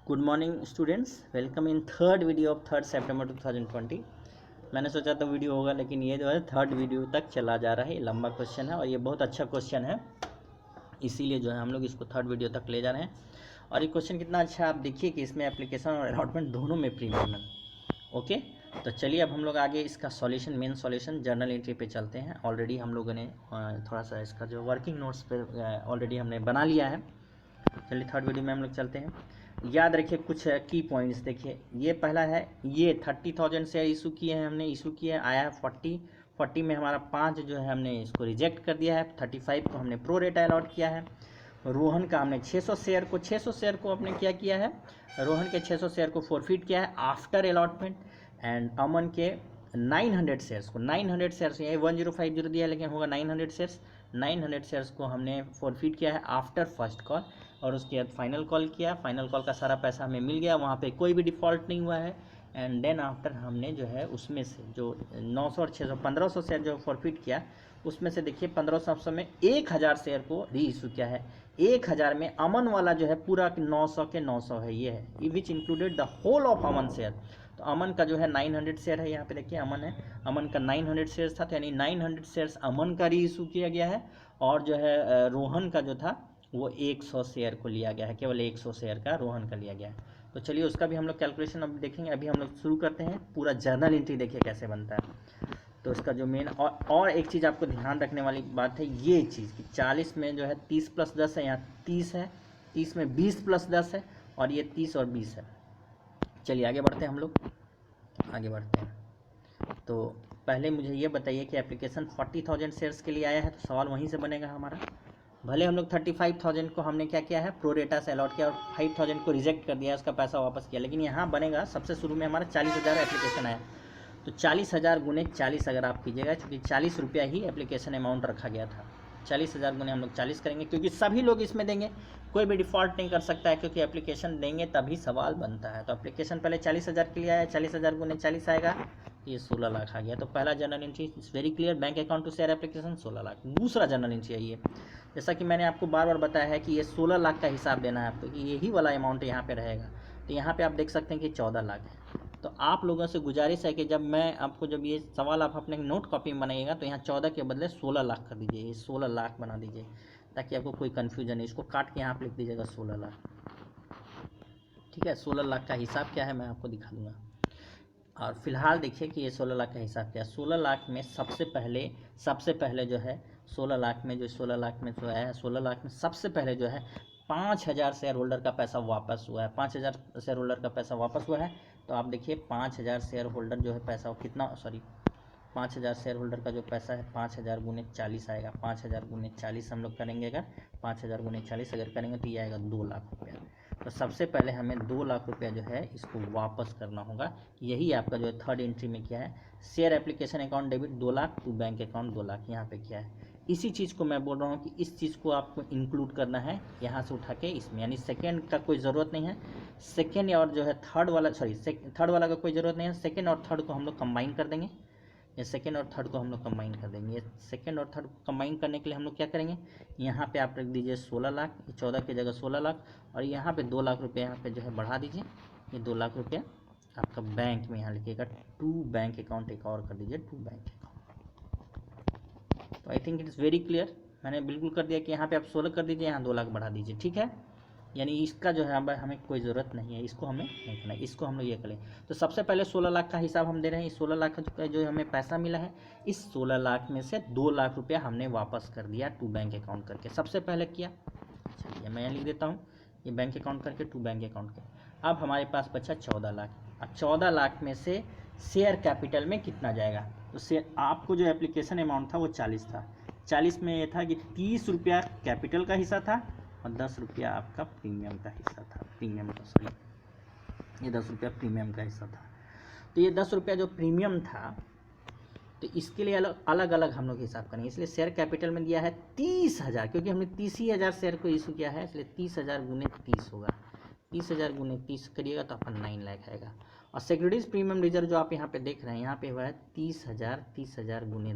Good morning students, welcome in third video of 3 सितंबर 2020। मैंने सोचा था वीडियो होगा, लेकिन ये जो है थर्ड वीडियो तक चला जा रहा है। ये लंबा क्वेश्चन है और ये बहुत अच्छा क्वेश्चन है, इसीलिए जो है हम लोग इसको थर्ड वीडियो तक ले जा रहे हैं। और ये क्वेश्चन कितना अच्छा है आप देखिए कि इसमें एप्लीकेशन और अलॉटमेंट दोनों में प्रीमियम है। ओके, तो चलिए अब हम लोग आगे इसका solution, main solution journal entry पे चलते हैं। ऑलरेडी हम लोगों ने थोड़ा सा इसका जो वर्किंग नोट्स पे ऑलरेडी हमने बना लिया है। चलिए थर्ड वीडियो में हम लोग चलते हैं। याद रखिए कुछ की पॉइंट्स। देखिए ये पहला है, ये 30,000 शेयर इशू किए हैं हमने, इशू किया आया है 40 में हमारा 5 जो है हमने इसको रिजेक्ट कर दिया है। 35 को हमने प्रो रेटा अलॉट किया है। रोहन का हमने 600 शेयर को अपने क्या किया है, रोहन के 600 शेयर को फॉरफिट किया है आफ्टर अलॉटमेंट। एंड अमन के 900 शेयर्स को 900 शेयर्स, ये 1050 दिया है लेकिन होगा 900 शेयर्स को हमने फॉरफिट किया है आफ्टर फर्स्ट कॉल। और उसके बाद फाइनल कॉल किया, फाइनल कॉल का सारा पैसा हमें मिल गया, वहाँ पे कोई भी डिफ़ॉल्ट नहीं हुआ है। एंड देन आफ्टर हमने जो है उसमें से जो 900 और 600 1500 शेयर जो फॉरफिट किया, उसमें से देखिए 1500 में 1000 शेयर को री इशू किया है। 1000 में अमन वाला जो है पूरा 900 के 900 है, ये है which included the whole of Aman share. तो अमन का जो है 900 शेयर है, यहाँ पे देखिए अमन है, अमन का 900 शेयर्स था, तो यानी 900 शेयर्स अमन का री इशू किया गया है। और जो है रोहन का जो था वो 100 शेयर को लिया गया है, केवल 100 शेयर का रोहन का लिया गया है। तो चलिए उसका भी हम लोग कैलकुलेशन अब देखेंगे। अभी हम लोग शुरू करते हैं, पूरा जर्नल एंट्री देखिए कैसे बनता है। तो इसका जो मेन और एक चीज़ आपको ध्यान रखने वाली बात है ये चीज़ कि 40 में जो है 30 + 10 है, यहाँ 30 है, 30 में 20 + 10 है, और ये 30 और 20 है। चलिए आगे बढ़ते हैं, हम लोग आगे बढ़ते हैं। तो पहले मुझे ये बताइए कि एप्लीकेशन 40,000 शेयर्स के लिए आया है, तो सवाल वहीं से बनेगा हमारा। भले हम लोग 35,000 को हमने क्या किया है, प्रो रेटा से अलॉट किया और 5,000 को रिजेक्ट कर दिया, उसका पैसा वापस किया, लेकिन यहाँ बनेगा सबसे शुरू में हमारा 40,000 एप्लीकेशन आया। तो 40,000 गुने 40 अगर आप कीजिएगा, क्योंकि 40 रुपया ही एप्लीकेशन अमाउंट रखा गया था, 40,000 गुने हम लोग 40 करेंगे, क्योंकि सभी लोग इसमें देंगे, कोई भी डिफ़ॉल्ट नहीं कर सकता है, क्योंकि एप्लीकेशन देंगे तभी सवाल बनता है। तो एप्लीकेशन पहले 40,000 के लिए आया, 40,000 गुने 40 आएगा, ये 16 लाख आ गया। तो पहला journal entry is very clear, bank account to share application 16 lakh. दूसरा जर्नल एंट्री है ये, जैसा कि मैंने आपको बार बार बताया है कि ये 16 लाख का हिसाब देना है आपको, कि यही वाला अमाउंट यहाँ पे रहेगा। तो यहाँ पे आप देख सकते हैं कि 14 लाख है। तो आप लोगों से गुजारिश है कि जब मैं आपको, जब ये सवाल आप अपने नोट कॉपी में बनाइएगा, तो यहाँ 14 के बदले 16 लाख कर दीजिए, ये 16 लाख बना दीजिए, ताकि आपको कोई कन्फ्यूजन नहीं। इसको काट के यहाँ आप लिख दीजिएगा 16 लाख, ठीक है। 16 लाख का हिसाब क्या है मैं आपको दिखा दूँगा। और फिलहाल देखिए कि ये 16 लाख का हिसाब क्या है। 16 लाख में सबसे पहले जो है 16 लाख में जो 16 लाख में जो है 16 लाख में सबसे पहले जो है 5,000 शेयर होल्डर का पैसा वापस हुआ है। 5,000 शेयर होल्डर का पैसा वापस हुआ है। तो आप देखिए 5,000 शेयर होल्डर जो है पैसा कितना, 5,000 शेयर होल्डर का जो पैसा है 5,000 गुने 40 आएगा। 5,000 गुने 40 हम लोग करेंगे, अगर 5,000 गुने 40 अगर करेंगे तो ये आएगा 2 लाख रुपया। तो सबसे पहले हमें 2 लाख रुपया जो है इसको वापस करना होगा। यही आपका जो है थर्ड एंट्री में क्या है, share application account debit 2 lakh to bank account 2 lakh, यहाँ पे क्या है। इसी चीज़ को मैं बोल रहा हूँ कि इस चीज़ को आपको इंक्लूड करना है यहाँ से उठा के इसमें, यानी सेकेंड का कोई ज़रूरत नहीं है। सेकेंड और जो है थर्ड वाला, थर्ड वाला का कोई ज़रूरत नहीं है। सेकेंड और थर्ड को हम लोग कंबाइन कर देंगे, ये सेकेंड और थर्ड को हम लोग कंबाइन कर देंगे। ये सेकेंड और थर्ड को कंबाइन करने के लिए हम लोग क्या करेंगे, यहाँ पे आप रख दीजिए 16 लाख, 14 की जगह 16 लाख, और यहाँ पे 2 लाख रुपये यहाँ पे जो है बढ़ा दीजिए। ये 2 लाख रुपया आपका बैंक में यहाँ लिखिएगा, टू बैंक अकाउंट, एक और कर दीजिए टू बैंक अकाउंट। तो I think it is very clear, मैंने बिल्कुल कर दिया कि यहाँ पे आप 16 कर दीजिए, यहाँ 2 लाख बढ़ा दीजिए, ठीक है। यानी इसका जो है हमें कोई ज़रूरत नहीं है, इसको हमें नहीं करना है, इसको हम लोग ये करें। तो सबसे पहले 16 लाख का हिसाब हम दे रहे हैं। इस 16 लाख का जो हमें पैसा मिला है, इस 16 लाख में से 2 लाख रुपया हमने वापस कर दिया टू बैंक अकाउंट करके, सबसे पहले किया। चलिए मैं यहाँ लिख देता हूँ, ये बैंक अकाउंट करके टू बैंक अकाउंट के। अब हमारे पास बचा 14 लाख। अब 14 लाख में से शेयर कैपिटल में कितना जाएगा, तो शेयर आपको जो एप्लीकेशन अमाउंट था वो 40 था। 40 में ये था कि 30 रुपया कैपिटल का हिस्सा था और 10 रुपया आपका प्रीमियम का हिस्सा था, ये 10 रुपया प्रीमियम का हिस्सा था। तो ये 10 रुपया जो प्रीमियम था, तो इसके लिए अलग अलग हम लोग हिसाब करेंगे। इसलिए शेयर कैपिटल में दिया है 30,000, क्योंकि हमने 30,000 शेयर को इशू किया है, इसलिए 30,000 गुने 30 होगा। 30,000 गुने 30 करिएगा तो आपका 9 लाख आएगा। और सिक्योरिटीज प्रीमियम रिजर्व जो आप यहाँ पे देख रहे हैं, यहाँ पे हुआ है 30,000 गुने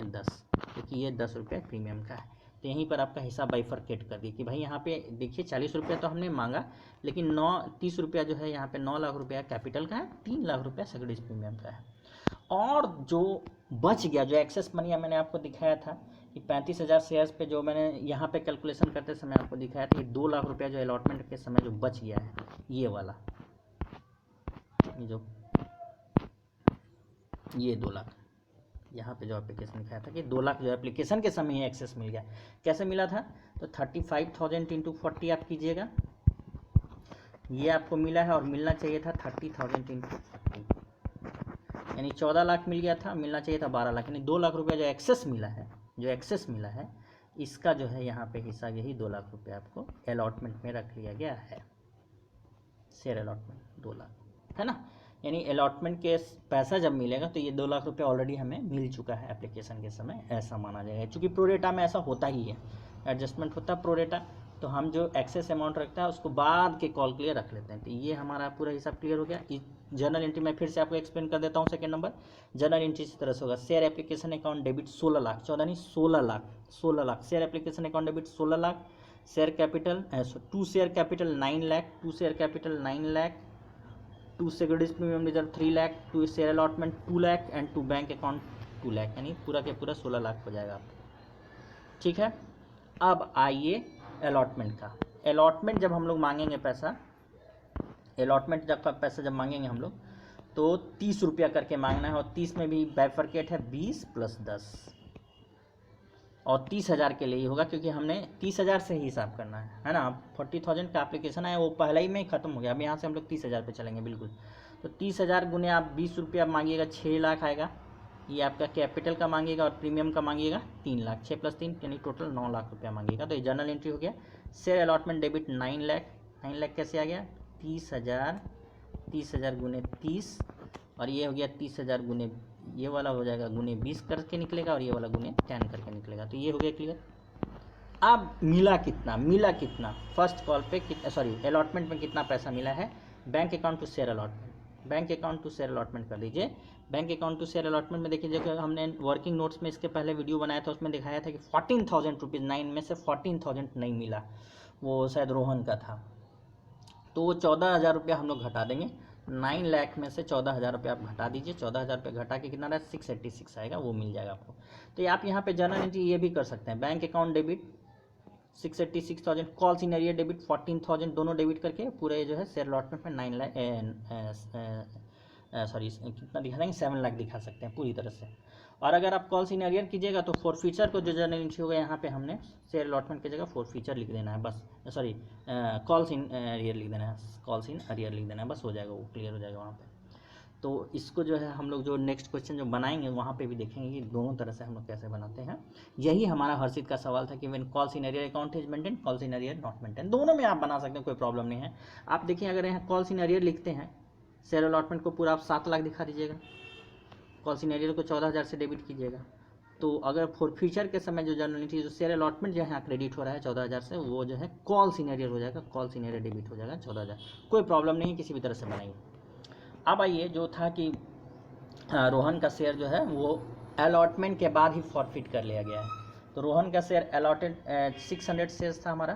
10, क्योंकि ये 10 रुपये प्रीमियम का है। तो यहीं पर आपका हिसाब बाइफरकेट कर दिए कि भाई यहाँ पे देखिए 40 रुपया तो हमने मांगा, लेकिन 30 रुपया जो है यहाँ पे 9 लाख रुपया कैपिटल का है, 3 लाख रुपया सिक्योरिटीज प्रीमियम का है। और जो बच गया, जो एक्सेस मनी मैंने आपको दिखाया था कि 35,000 शेयर्स पे जो मैंने यहाँ पे कैलकुलेशन करते समय आपको दिखाया था, ये 2 लाख रुपया जो अलॉटमेंट के समय जो बच गया है, ये वाला, ये 2 लाख यहाँ पे जो एप्लीकेशन दिखाया था कि 2 लाख जो एप्लीकेशन के समय ही एक्सेस मिल गया। कैसे मिला था? तो 35,000 इंटू 40 आप कीजिएगा, ये आपको मिला है, और मिलना चाहिए था 30,000 इंटू 40, यानी 14 लाख मिल गया था, मिलना चाहिए था 12 लाख, यानी 2 लाख रुपया जो एक्सेस मिला है, जो एक्सेस मिला है इसका जो है यहाँ पे हिस्सा यही 2 लाख रुपया आपको अलॉटमेंट में रख लिया गया है। शेयर अलॉटमेंट 2 लाख है ना, यानी अलॉटमेंट के पैसा जब मिलेगा तो ये 2 लाख रुपये ऑलरेडी हमें मिल चुका है एप्लीकेशन के समय, ऐसा माना जाएगा। क्योंकि प्रोरेटा में ऐसा होता ही है, एडजस्टमेंट होता है प्रोरेटा, तो हम जो एक्सेस अमाउंट रखता है उसको बाद के कॉल के लिए रख लेते हैं। तो ये हमारा पूरा हिसाब क्लियर हो गया। जर्नल एंट्री में फिर से आपको एक्सप्लेन कर देता हूँ। सेकंड नंबर जर्नल एंट्री इस तरह से होगा, share application account debit 16 lakh, 14 नहीं 16 lakh, 16 lakh share application account debit 16 lakh, share capital 2 share capital 9 lakh, 2 share capital 9 lakh, 2 securities premium reserve 3 lakh, 2 share allotment 2 lakh and 2 bank account 2 lakh, यानी पूरा के पूरा 16 लाख हो जाएगा आपको। ठीक है, अब आइए अलॉटमेंट का। अलॉटमेंट जब हम लोग मांगेंगे पैसा, अलॉटमेंट जब का पैसा जब मांगेंगे हम लोग तो 30 रुपया करके मांगना है, और 30 में भी बाइफरकेट है 20 + 10, और 30,000 के लिए ही होगा क्योंकि हमने 30,000 से ही हिसाब करना है ना। 40,000 का एप्लीकेशन है वो पहले ही में ही ख़त्म हो गया, अब यहाँ से हम लोग 30,000 पे चलेंगे बिल्कुल। तो 30,000 गुने आप 20 रुपया मांगिएगा 6 लाख आएगा, ये आपका कैपिटल का मांगिएगा, और प्रीमियम का मांगिएगा 3 लाख, 6 + 3 यानी टोटल 9 लाख रुपया मांगिएगा। तो ये जर्नल एंट्री हो गया। Share allotment debit 9 lakh, 9 lakh कैसे आ गया? 30,000, 30,000 गुने 30, और ये हो गया 30,000 गुने, ये वाला हो जाएगा गुने 20 करके निकलेगा, और ये वाला गुने 10 करके निकलेगा। तो ये हो गया क्लियर। अब मिला कितना, मिला कितना, फर्स्ट कॉल पे कितना, सॉरी अलॉटमेंट में कितना पैसा मिला है? Bank account to share allotment, bank account to share allotment कर दीजिए। Bank account to share allotment में देखिए, जो हमने वर्किंग नोट्स में इसके पहले वीडियो बनाया था उसमें दिखाया था कि 14,000 रुपीज़, 9 में से 14,000 नहीं मिला, वो शायद रोहन का था, तो वो 14,000 रुपया हम लोग घटा देंगे। 9 लाख में से 14,000 रुपये आप घटा दीजिए, 14,000 रुपये घटा के कितना रहा? 686 आएगा, वो मिल जाएगा आपको। तो आप यहाँ पे जर्नल एंट्री ये भी कर सकते हैं, bank account debit 686,000, calls in arrear debit 14,000, दोनों डेबिट करके पूरे जो है शेयर अलॉटमेंट में 9 लाख, सॉरी कितना दिखा देंगे? 7 लाख दिखा सकते हैं पूरी तरह से। और अगर आप कॉल्स इन एरियर कीजिएगा तो फॉरफीचर को जो जर्नल एंट्री होगा यहाँ पे हमने शेयर अलॉटमेंट की जगह फॉरफीचर लिख देना है बस, सॉरी कॉल्स इन एरियर लिख देना है, कॉल्स इन एरियर लिख देना है, बस हो जाएगा, वो क्लियर हो जाएगा वहाँ पे। तो इसको जो है हम लोग जो नेक्स्ट क्वेश्चन जो बनाएंगे वहाँ पे भी देखेंगे कि दोनों तरह से हम लोग कैसे बनाते हैं। यही हमारा हर्षित का सवाल था कि when calls in arrear account is maintain, calls in arrear not maintain, दोनों में आप बना सकते हैं, कोई प्रॉब्लम नहीं है। आप देखिए अगर यहाँ कॉल्स इन एरियर लिखते हैं, शेयर अलॉटमेंट को पूरा आप 7 लाख दिखा दीजिएगा, कॉल्स इन एरियर को 14,000 से डेबिट कीजिएगा। तो अगर फॉरफीचर के समय जो जर्नल एंट्री जो शेयर अलॉटमेंट जो है क्रेडिट हो रहा है 14,000 से, वो जो है कॉल्स इन एरियर हो जाएगा, कॉल्स इन एरियर डेबिट हो जाएगा 14,000, कोई प्रॉब्लम नहीं है, किसी भी तरह से बनाएंगे। अब आइए जो था कि रोहन का शेयर जो है वो अलॉटमेंट के बाद ही फॉरफिट कर लिया गया है। तो रोहन का शेयर अलॉटेड 600 शेयर्स था हमारा,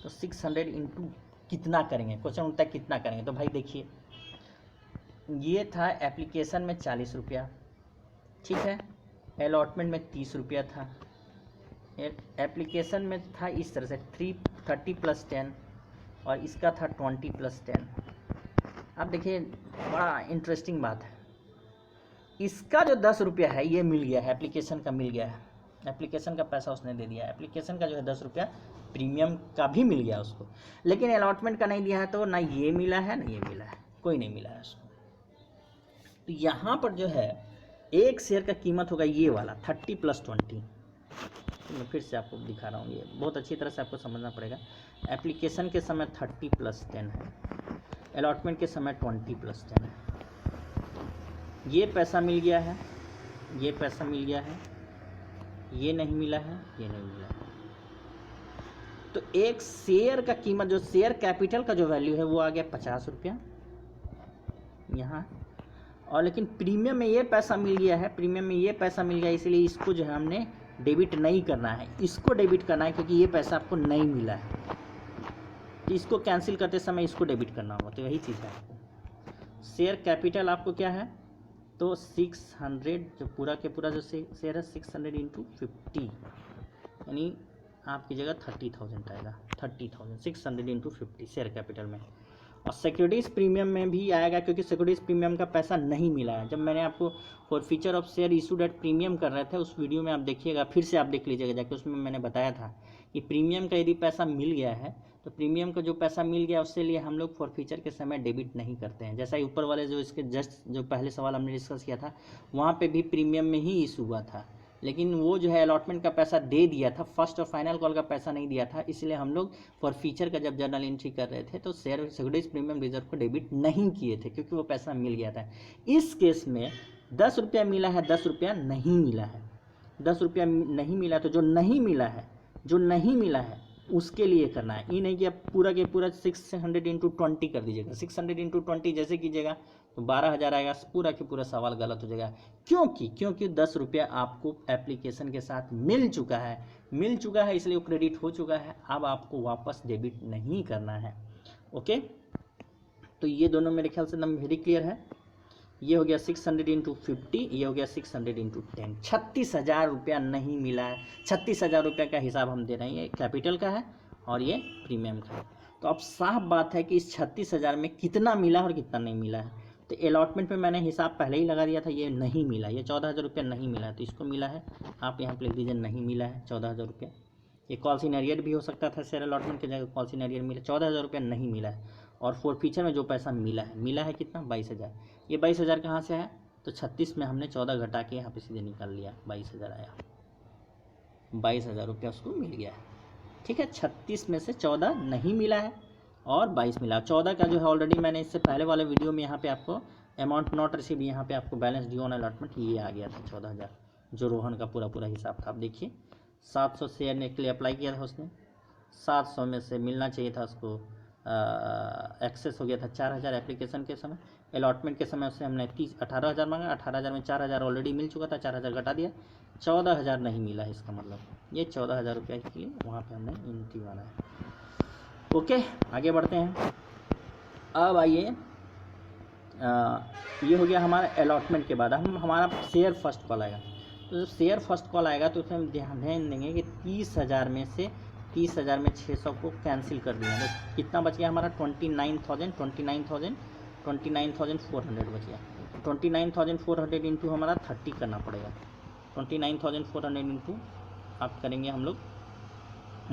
तो 600 इंटू कितना करेंगे, क्वेश्चन उठता है कितना करेंगे। तो भाई देखिए ये था एप्लीकेशन में 40 रुपया, ठीक है, अलॉटमेंट में 30 रुपया था, एप्लीकेशन में था इस तरह से 30 + 10, और इसका था 20 + 10। अब देखिए बड़ा इंटरेस्टिंग बात है, इसका जो 10 रुपया है ये मिल गया है, एप्लीकेशन का मिल गया है, एप्लीकेशन का पैसा उसने दे दिया, एप्लीकेशन का जो है 10 रुपया प्रीमियम का भी मिल गया उसको, लेकिन अलॉटमेंट का नहीं दिया है, तो ना ये मिला है ना ये मिला है, कोई नहीं मिला है उसको। तो यहाँ पर जो है एक शेयर का कीमत होगा ये वाला 30 + 20। तो मैं फिर से आपको दिखा रहा हूँ, ये बहुत अच्छी तरह से आपको समझना पड़ेगा। एप्लीकेशन के समय 30 + 10 है, अलॉटमेंट के समय 20 + 10 है। ये पैसा मिल गया है, ये पैसा मिल गया है, ये नहीं मिला है, ये नहीं मिला है। तो एक शेयर का कीमत जो शेयर कैपिटल का जो वैल्यू है वो आ गया 50 रुपया यहाँ, और लेकिन प्रीमियम में ये पैसा मिल गया है, प्रीमियम में ये पैसा मिल गया, इसलिए इसको जो है हमने डेबिट नहीं करना है, इसको डेबिट करना है क्योंकि ये पैसा आपको नहीं मिला है, तो इसको कैंसिल करते समय इसको डेबिट करना होगा। तो यही चीज़ है आपको। शेयर कैपिटल आपको क्या है, तो 600 जो पूरा के पूरा जो शेयर है 600 इंटू 50, यानी आपकी जगह 30,000 आएगा। 30,000 600 इंटू 50 शेयर कैपिटल में। और सिक्योरिटीज़ प्रीमियम में भी आएगा क्योंकि सिक्योरिटीज़ प्रीमियम का पैसा नहीं मिला है। जब मैंने आपको for feature of share issued at premium कर रहे थे उस वीडियो में आप देखिएगा, फिर से आप देख लीजिएगा जाके, उसमें मैंने बताया था कि प्रीमियम का यदि पैसा मिल गया है तो प्रीमियम का जो पैसा मिल गया उससे लिए हम लोग फॉर फीचर के समय डेबिट नहीं करते हैं। जैसा ही ऊपर वाले जो इसके जस्ट जो पहले सवाल हमने डिस्कस किया था वहाँ पे भी प्रीमियम में ही इशू हुआ था, लेकिन वो जो है अलॉटमेंट का पैसा दे दिया था, फर्स्ट और फाइनल कॉल का पैसा नहीं दिया था, इसलिए हम लोग फॉर फीचर का जब जर्नल एंट्री कर रहे थे तो शेयर सिक्योरिटीज प्रीमियम रिजर्व को डेबिट नहीं किए थे क्योंकि वो पैसा मिल गया था। इस केस में 10 रुपया मिला है, 10 रुपया नहीं मिला है, 10 रुपया नहीं मिला, तो जो नहीं मिला है उसके लिए करना है। ये नहीं कि आप पूरा के पूरा 600 इंटू 20 कर दीजिएगा। 600 इंटू 20 जैसे कीजिएगा तो 12,000 आएगा, पूरा के पूरा सवाल गलत हो जाएगा। क्योंकि 10 रुपया आपको एप्लीकेशन के साथ मिल चुका है, इसलिए वो क्रेडिट हो चुका है। अब आपको वापस डेबिट नहीं करना है। ओके, तो ये दोनों मेरे ख्याल से एकदम वेरी क्लियर है। ये हो गया 600 इंटू 50, ये हो गया 600 इंटू 10। 36,000 रुपया नहीं मिला है। 36,000 रुपये का हिसाब हम दे रहे हैं, ये कैपिटल का है और ये प्रीमियम का है। तो अब साफ बात है कि इस 36,000 में कितना मिला और कितना नहीं मिला है। तो अलॉटमेंट में मैंने हिसाब पहले ही लगा दिया था, ये नहीं मिला, ये 14,000 रुपया नहीं मिला है, तो इसको मिला है, आप यहाँ पर लिख दीजिए नहीं मिला है 14,000 रुपया। ये कॉल्सिन एरियर भी हो सकता था, शेयर अलॉटमेंट की जगह कॉल्सिन एरियर मिला, 14,000 रुपया नहीं मिला है। और फॉर फीचर में जो पैसा मिला है कितना, 22,000। ये 22,000 कहाँ से है, तो 36 में हमने 14 घटा के यहाँ पे सीधे निकाल लिया, 22,000 आया। 22,000 रुपया उसको मिल गया है। ठीक है, 36 में से 14 नहीं मिला है और 22 मिला। 14 का जो है ऑलरेडी मैंने इससे पहले वाले वीडियो में यहाँ पे आपको अमाउंट नॉट रिसीव, यहाँ पे आपको बैलेंस ड्यू ऑन अलॉटमेंट ये आ गया था 14,000, जो रोहन का पूरा हिसाब था। आप देखिए 700 शेयर ने के लिए अप्लाई किया था उसने, 700 में से मिलना चाहिए था उसको, एक्सेस हो गया था 4,000 एप्लीकेशन के समय। अलॉटमेंट के समय उससे हमने 18,000 मांगा, 18,000 में 4,000 ऑलरेडी मिल चुका था, 4,000 घटा दिया, 14,000 नहीं मिला है। इसका मतलब ये 14,000 रुपये के लिए वहाँ पे हमने एंट्री मारा है। ओके, आगे बढ़ते हैं। अब आइए, ये हो गया हमारा अलॉटमेंट के बाद हमारा शेयर फर्स्ट कॉल आएगा। तो जब शेयर फर्स्ट कॉल आएगा तो उसमें ध्यान देंगे कि 30,000 में से 30,000 में 600 को कैंसिल कर दिया, तो कितना बच गया हमारा 29,400 बच गया। 29,400 इंटू हमारा 30 करना पड़ेगा। 29,400 इंटू आप करेंगे हम लोग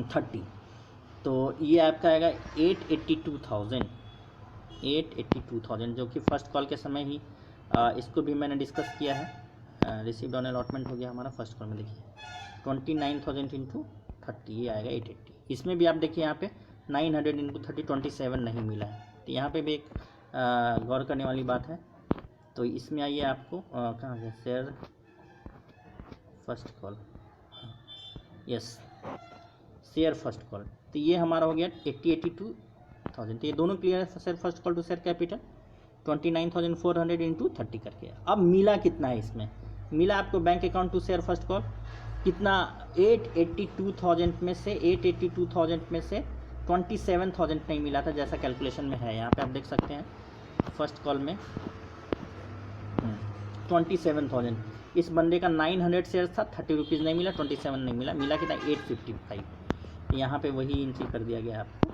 30, तो ये आपका आएगा 882,000 जो कि फर्स्ट कॉल के समय ही इसको भी मैंने डिस्कस किया है। रिसीव्ड ऑन अलॉटमेंट हो गया हमारा फर्स्ट कॉल में। देखिए 29,000 इंटू 30 ये आएगा 880। इसमें भी आप देखिए यहाँ पे 900 इंटू 30 27 नहीं मिला है, तो यहाँ पे भी एक गौर करने वाली बात है। तो इसमें आइए आपको कहाँ से share first call, yes share first call, तो ये हमारा हो गया 82,000। तो ये दोनों क्लियर है, share first call to share capital 29,400 into 30 करके। अब मिला कितना है इसमें, मिला आपको bank account to share first call कितना, 882,000 में से 27,000 नहीं मिला था, जैसा कैलकुलेशन में है यहाँ पे आप देख सकते हैं। फर्स्ट कॉल में 27,000, इस बंदे का 900 शेयर था, 30 रुपीज़ नहीं मिला, 27 नहीं मिला, मिला कितना 855। यहाँ पे वही एंट्री कर दिया गया आपको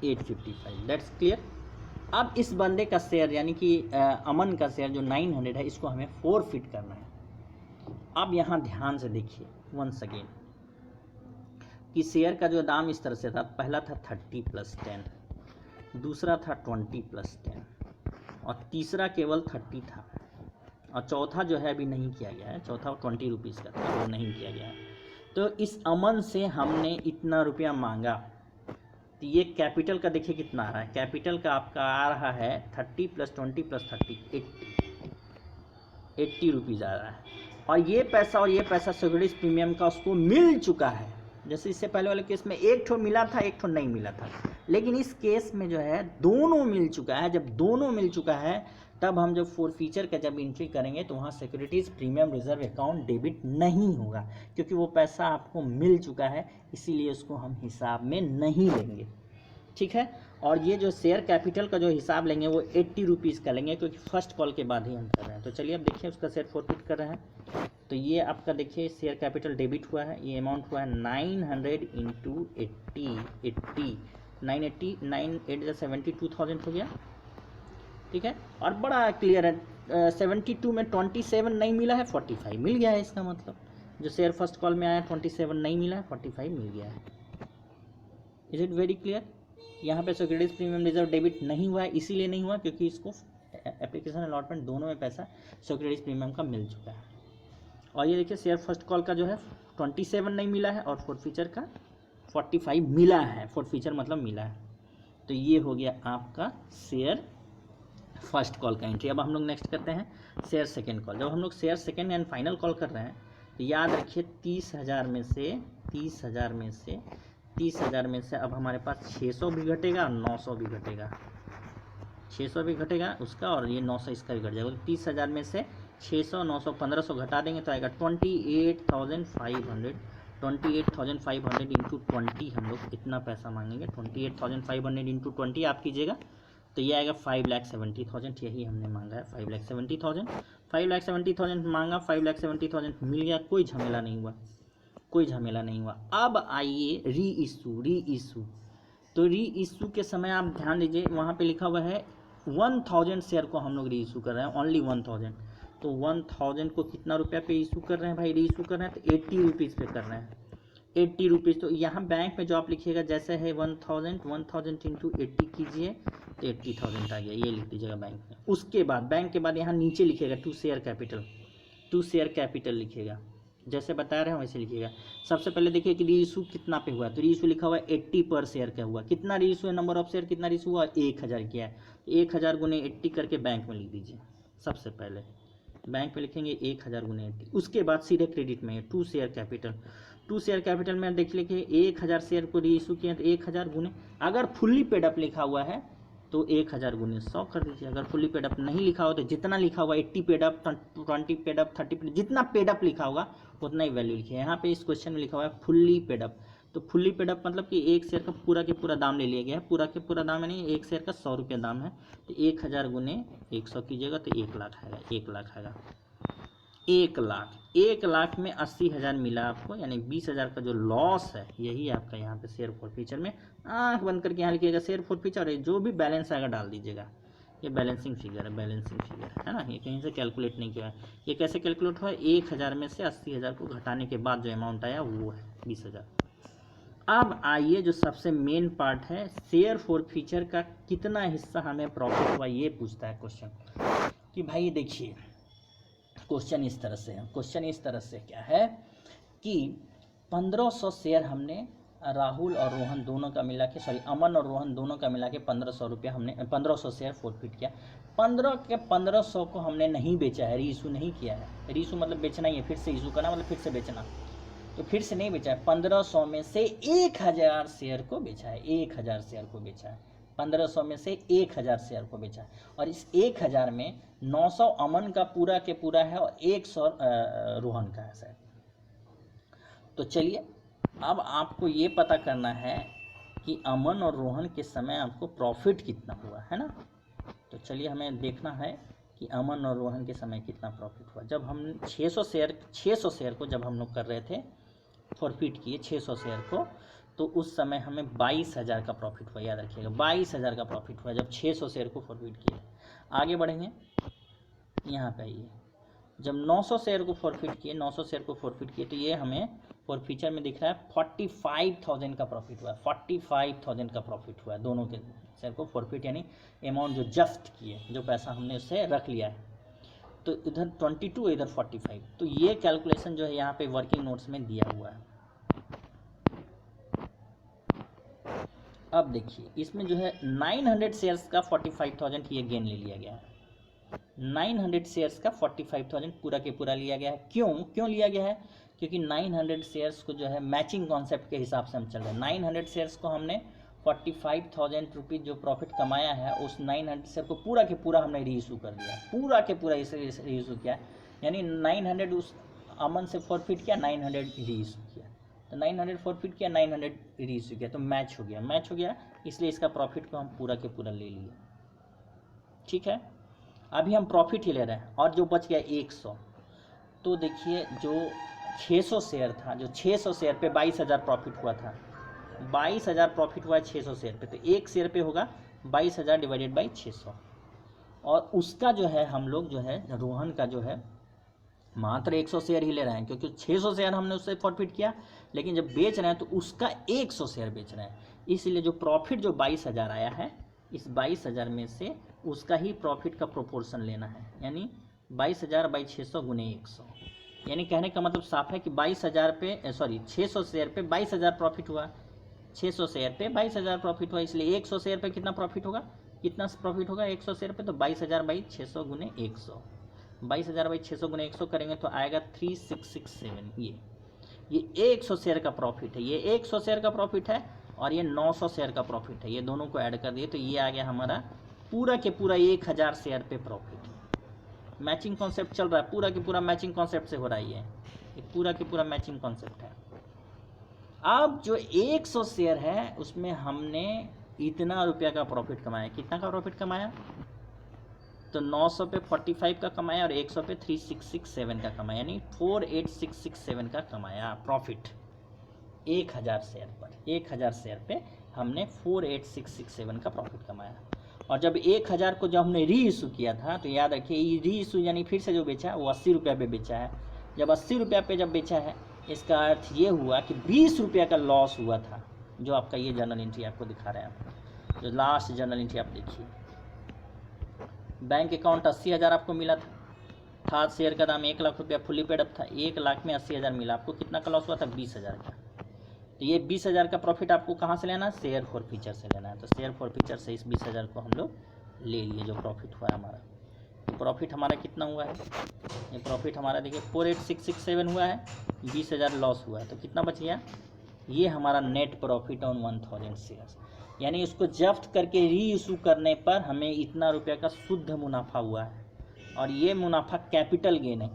855। That's clear. अब इस बंदे का शेयर यानी कि अमन का शेयर जो 900 है, इसको हमें फॉरफिट करना है। अब यहाँ ध्यान से देखिए वंस अगेन कि शेयर का जो दाम इस तरह से था, पहला था 30 + 10, दूसरा था 20 + 10 और तीसरा केवल 30 था, और चौथा जो है अभी नहीं किया गया है, चौथा 20 रुपीज़ का था, वो नहीं किया गया है। तो इस अमन से हमने इतना रुपया मांगा, तो ये कैपिटल का देखिए कितना आ रहा है, कैपिटल का आपका आ रहा है 30 + 20 + 30 80 रुपीज़ आ रहा है। और ये पैसा सिक्योरिटीज प्रीमियम का उसको मिल चुका है। जैसे इससे पहले वाले केस में एक ठो मिला था, एक ठो नहीं मिला था, लेकिन इस केस में जो है दोनों मिल चुका है। जब दोनों मिल चुका है तब हम जब फॉरफीचर का जब एंट्री करेंगे तो वहाँ securities premium reserve account debit नहीं होगा, क्योंकि वो पैसा आपको मिल चुका है, इसीलिए उसको हम हिसाब में नहीं लेंगे। ठीक है। और ये जो शेयर कैपिटल का जो हिसाब लेंगे वो 80 रुपीज़ का लेंगे, क्योंकि फर्स्ट कॉल के बाद ही हम कर रहे हैं। तो चलिए अब देखिए उसका शेयर फॉरफिट कर रहे हैं। तो ये आपका देखिए शेयर कैपिटल डेबिट हुआ है, ये अमाउंट हुआ है 900 इंटू 80 980 9 72,000 हो गया। ठीक है। और बड़ा क्लियर है, 72 में 27 नहीं मिला है, 45 मिल गया है। इसका मतलब जो शेयर फर्स्ट कॉल में आया 27 नहीं मिला है, 45 मिल गया है। Is it very clear? यहाँ पे सिक्योरिटीज प्रीमियम रिजर्व डेबिट नहीं हुआ है, इसीलिए नहीं हुआ क्योंकि इसको एप्लीकेशन अलॉटमेंट दोनों में पैसा सिक्योरिटीज प्रीमियम का मिल चुका है। और ये देखिए शेयर फर्स्ट कॉल का जो है 27 नहीं मिला है और फॉरफीचर का 45 मिला है। फॉरफीचर मतलब मिला है। तो ये हो गया आपका शेयर फर्स्ट कॉल का एंट्री। अब हम लोग नेक्स्ट करते हैं शेयर सेकेंड कॉल। जब हम लोग share second and final call कर रहे हैं तो याद रखिए 30,000 में से अब हमारे पास 600 भी घटेगा और 900 भी घटेगा। 600 भी घटेगा उसका और ये 900 इसका भी घट जाएगा। तो 30,000 में से 600 900 1500 घटा देंगे तो आएगा 28,500। 28,500 इंटू 20 हम लोग इतना पैसा मांगेंगे। 28,500 इंटू 20 आप कीजिएगा तो ये आएगा 5,70,000। यही हमने मांगा है 5,70,000। 5,70,000 मांगा, 5,70,000 मिल गया, कोई झमेला नहीं हुआ। अब आइए री इशू। तो री इशू के समय आप ध्यान दीजिए, वहाँ पे लिखा हुआ है 1,000 शेयर को हम लोग री इशू कर रहे हैं, ओनली 1,000। तो 1,000 को कितना रुपया पे इशू कर रहे हैं भाई? री इशू कर रहे हैं तो 80 रुपीज़ पे कर रहे हैं। 80 रुपीज़। तो यहाँ बैंक में जो आप लिखिएगा जैसे है 1,000 इंटू 80 कीजिए तो 80,000 आ गया, ये लिख दीजिएगा बैंक में। उसके बाद बैंक के बाद यहाँ नीचे लिखिएगा टू शेयर कैपिटल लिखिएगा, जैसे बता रहे हैं वैसे लिखिएगा। सबसे पहले देखिए कि री इशू कितना पे हुआ, तो री इशू लिखा हुआ है 80 पर शेयर का हुआ। कितना री इशू है, नंबर ऑफ शेयर कितना री इशू हुआ, 1,000 किया है। 1,000 गुने 80 करके बैंक में लिख दीजिए। सबसे पहले बैंक में लिखेंगे 1,000 गुने 80। उसके बाद सीधे क्रेडिट में टू शेयर कैपिटल में देख लिखिए 1,000 शेयर को री इशू किया तो 1,000 गुने, अगर फुल्ली पेड अप लिखा हुआ है तो 1,000 गुने 100 कर दीजिए। अगर फुल्ली पेड अप नहीं लिखा हो तो जितना लिखा हुआ 80 paid up 20 paid up 30 paid, जितना पेड अप लिखा होगा उतना ही वैल्यू लिखिए। यहाँ पे इस क्वेश्चन में लिखा हुआ है फुल्ली पेड अप। तो फुल्ली पेड अप मतलब कि एक शेयर का पूरा के पूरा दाम ले लिया गया है। पूरा के पूरा दाम यानी एक शेयर का 100 रुपये दाम है। तो 1,000 गुने 100 कीजिएगा तो 1 लाख आएगा। 1 लाख में 80,000 मिला आपको, यानी 20,000 का जो लॉस है यही आपका यहाँ पे शेयर फॉरफीचर में। आंख बंद करके यहाँ लिखिएगा शेयर फॉरफीचर, जो भी बैलेंस आएगा डाल दीजिएगा। ये बैलेंसिंग फिगर है ना, ये कहीं से कैलकुलेट नहीं किया है। ये कैसे कैलकुलेट हुआ है? 1,000 में से 80,000 को घटाने के बाद जो अमाउंट आया वो है 20,000। अब आइए जो सबसे मेन पार्ट है, शेयर फॉरफीचर का कितना हिस्सा हमें प्रॉफिट हुआ, ये पूछता है क्वेश्चन। कि भाई देखिए क्वेश्चन इस तरह से क्या है कि 1500 शेयर हमने राहुल और रोहन दोनों का मिला के, अमन और रोहन दोनों का मिला के 1,500 रुपया हमने 1,500 शेयर फॉरफिट किया। 1500 को हमने नहीं बेचा है, री इशू नहीं किया है। री इशू मतलब बेचना ही है, फिर से इशू करना मतलब फिर से बेचना। तो फिर से नहीं बेचा है। 1500 में से 1,000 शेयर को बेचा है। 1,000 शेयर को बेचा है। 1500 में से 1,000 शेयर को बेचा है। और इस 1,000 में 900 अमन का पूरा के पूरा है और 100 रोहन का है शायद। तो चलिए अब आपको ये पता करना है कि अमन और रोहन के समय आपको प्रॉफिट कितना हुआ है ना। तो चलिए हमें देखना है कि अमन और रोहन के समय कितना प्रॉफिट हुआ। जब हम 600 शेयर को जब हम लोग कर रहे थे, फॉरफिट किए 600 शेयर को, तो उस समय हमें 22,000 का प्रॉफिट हुआ। याद रखिएगा 22,000 का प्रॉफिट हुआ जब 600 शेयर को फॉरफिट किए। आगे बढ़ेंगे, यहाँ पे आइए। जब 900 शेयर को फॉरफिट किए तो ये हमें फॉरफीचर में दिख रहा है 45,000 का प्रॉफिट हुआ। 45,000 का प्रॉफिट हुआ दोनों के शेयर को फॉरफिट, यानी अमाउंट जो जफ्त किए, जो पैसा हमने उससे रख लिया है। तो इधर 22 इधर 45। तो ये कैलकुलेशन जो है यहाँ पे वर्किंग नोट्स में दिया हुआ है। अब देखिए इसमें जो है 900 शेयर्स का 45,000 ये गेन ले लिया गया है। 900 शेयर्स का 45,000 पूरा के पूरा लिया गया है। क्यों लिया गया है? क्योंकि 900 शेयर्स को जो है मैचिंग कॉन्सेप्ट के हिसाब से हम चल रहे हैं। 900 शेयर्स को हमने 45,000 रुपीज़ जो प्रॉफिट कमाया है उस 900 शेयर को पूरा के पूरा हमने रीइशू कर दिया, पूरा के पूरा इसे रीइशू किया। यानी 900 उस अमन से फॉरफिट किया, 900 रीइशू किया, तो 900 फॉरफिट किया, 900 रीइशू किया, तो मैच हो गया, इसलिए इसका प्रॉफिट को हम पूरा के पूरा ले लिए। ठीक है, अभी हम प्रॉफिट ही ले रहे हैं और जो बच गया 100, तो देखिए जो 600 शेयर था, जो 600 शेयर पे 22,000 प्रॉफिट हुआ था, 22,000 प्रॉफिट हुआ है 600 शेयर पे, तो एक शेयर पे होगा 22,000 डिवाइडेड बाई 600, और उसका जो है हम लोग जो है रोहन का जो है मात्र 100 शेयर ही ले रहे हैं, क्योंकि 600 शेयर हमने उससे प्रॉफिट किया, लेकिन जब बेच रहे हैं तो उसका 100 शेयर बेच रहे हैं, इसलिए जो प्रॉफिट जो 22,000 आया है, इस 22,000 में से उसका ही प्रॉफिट का प्रोपोर्शन लेना है, यानी 22,000 बाई 600 गुने 100। यानी कहने का मतलब साफ है कि 22,000 पे 600 शेयर पे 22,000 प्रॉफिट हुआ, 600 शेयर पे 22,000 प्रॉफिट हुआ, इसलिए 100 शेयर पे कितना प्रॉफिट होगा, 100 शेयर पे, तो 22,000 बाई 600 गुने 100, 22,000 बाई 600 गुने 100 करेंगे तो आएगा 3667। ये 100 शेयर का प्रॉफिट है, ये 100 शेयर का प्रॉफिट है, और ये 900 शेयर का प्रॉफिट है, ये दोनों को ऐड कर दिए तो ये आ गया हमारा पूरा के पूरा 1000 शेयर पे प्रॉफिट। मैचिंग कॉन्सेप्ट चल रहा है, पूरा के पूरा मैचिंग कॉन्सेप्ट से हो रहा है, ये पूरा के पूरा मैचिंग कॉन्सेप्ट है। अब जो 100 शेयर है उसमें हमने इतना रुपया का प्रॉफिट कमाया, कितना का प्रॉफिट कमाया, तो 900 पे 45 का कमाया और 100 पे 3667 का कमाया, यानी 48667 का कमाया प्रॉफिट 1000 शेयर पर। 1000 शेयर पे हमने 48667 का प्रॉफिट कमाया। और जब 1000 को जब हमने री इशू किया था, तो याद रखिए री इशू यानी फिर से जो बेचा है वो 80 रुपये पे बेचा है। जब 80 रुपये पे जब बेचा है, इसका अर्थ ये हुआ कि 20 रुपये का लॉस हुआ था, जो आपका ये जर्नल एंट्री आपको दिखा रहे हैं, जो लास्ट जर्नल एंट्री आप देखिए। बैंक अकाउंट 80,000 आपको मिला था, शेयर का दाम 1 लाख रुपया फुली पेड अप था, 1 लाख में 80,000 मिला, आपको कितना का लॉस हुआ था, 20,000 का। तो ये 20,000 का प्रॉफिट आपको कहाँ से लेना है, शेयर फॉरफीचर से लेना है। तो शेयर फॉरफीचर से इस 20,000 को हम लोग ले लिए, जो प्रॉफिट हुआ है हमारा। तो प्रॉफिट हमारा कितना हुआ है, ये प्रॉफिट हमारा देखिए 48667 हुआ है, 20,000 लॉस हुआ है, तो कितना बच गया, ये हमारा नेट प्रॉफिट ऑन 1000 शेयर्स। यानी उसको जब्त करके री इशू करने पर हमें इतना रुपये का शुद्ध मुनाफा हुआ है, और ये मुनाफा कैपिटल गेन है,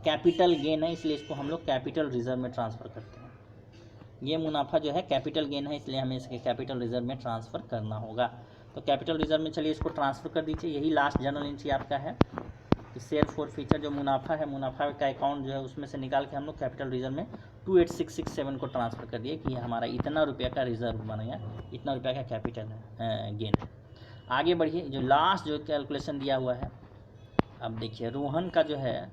इसलिए इसको हम लोग कैपिटल रिजर्व में ट्रांसफ़र करते हैं। ये मुनाफा जो है कैपिटल गेन है, इसलिए हमें इसके कैपिटल रिजर्व में ट्रांसफ़र करना होगा। तो कैपिटल रिजर्व में चलिए इसको ट्रांसफ़र कर दीजिए। यही लास्ट जर्नल एंट्री आपका है कि शेयर फॉरफीचर जो मुनाफा है, मुनाफा का अकाउंट जो है उसमें से निकाल के हम लोग कैपिटल रिजर्व में 28667 को ट्रांसफ़र कर दिए कि ये हमारा इतना रुपया का रिजर्व बन गया, इतना रुपया का कैपिटल है गेन है। आगे बढ़िए, जो लास्ट जो कैलकुलेशन दिया हुआ है, अब देखिए रोहन का जो है,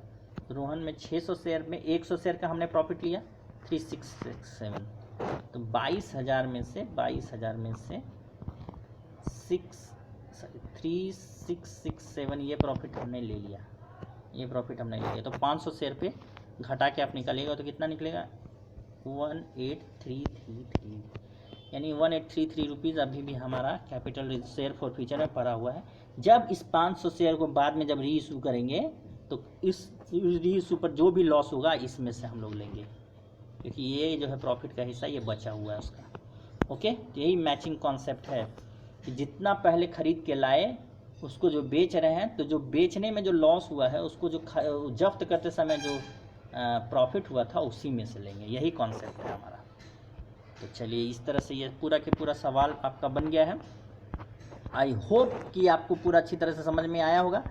रोहन में 600 शेयर में 100 शेयर का हमने प्रॉफिट लिया 3667, तो 22,000 में से 3667 ये प्रॉफिट हमने ले लिया, तो 500 शेयर पे घटा के आप निकालिएगा तो कितना निकलेगा, 1833, यानी 1833 रुपीज़ अभी भी हमारा कैपिटल शेयर फॉरफीचर में पड़ा हुआ है। जब इस 500 शेयर को बाद में जब री इशू करेंगे, तो इस री इशू पर जो भी लॉस होगा इसमें से हम लोग लेंगे, क्योंकि ये जो है प्रॉफिट का हिस्सा ये बचा हुआ है उसका। ओके, तो यही मैचिंग कॉन्सेप्ट है कि जितना पहले खरीद के लाए उसको जो बेच रहे हैं, तो जो बेचने में जो लॉस हुआ है उसको जो जब्त करते समय जो प्रॉफिट हुआ था उसी में से लेंगे, यही कॉन्सेप्ट है हमारा। तो चलिए, इस तरह से ये पूरा के पूरा सवाल आपका बन गया है। आई होप कि आपको पूरा अच्छी तरह से समझ में आया होगा।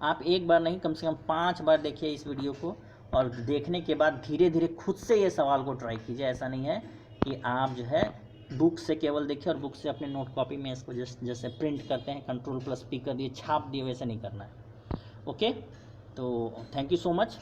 आप एक बार नहीं, कम से कम 5 बार देखिए इस वीडियो को, और देखने के बाद धीरे धीरे खुद से ये सवाल को ट्राई कीजिए। ऐसा नहीं है कि आप जो है बुक से केवल देखिए और बुक से अपने नोट कॉपी में इसको जैसे प्रिंट करते हैं, Ctrl+P कर दिए, छाप दिए, वैसे नहीं करना है। ओके, तो थैंक यू सो मच।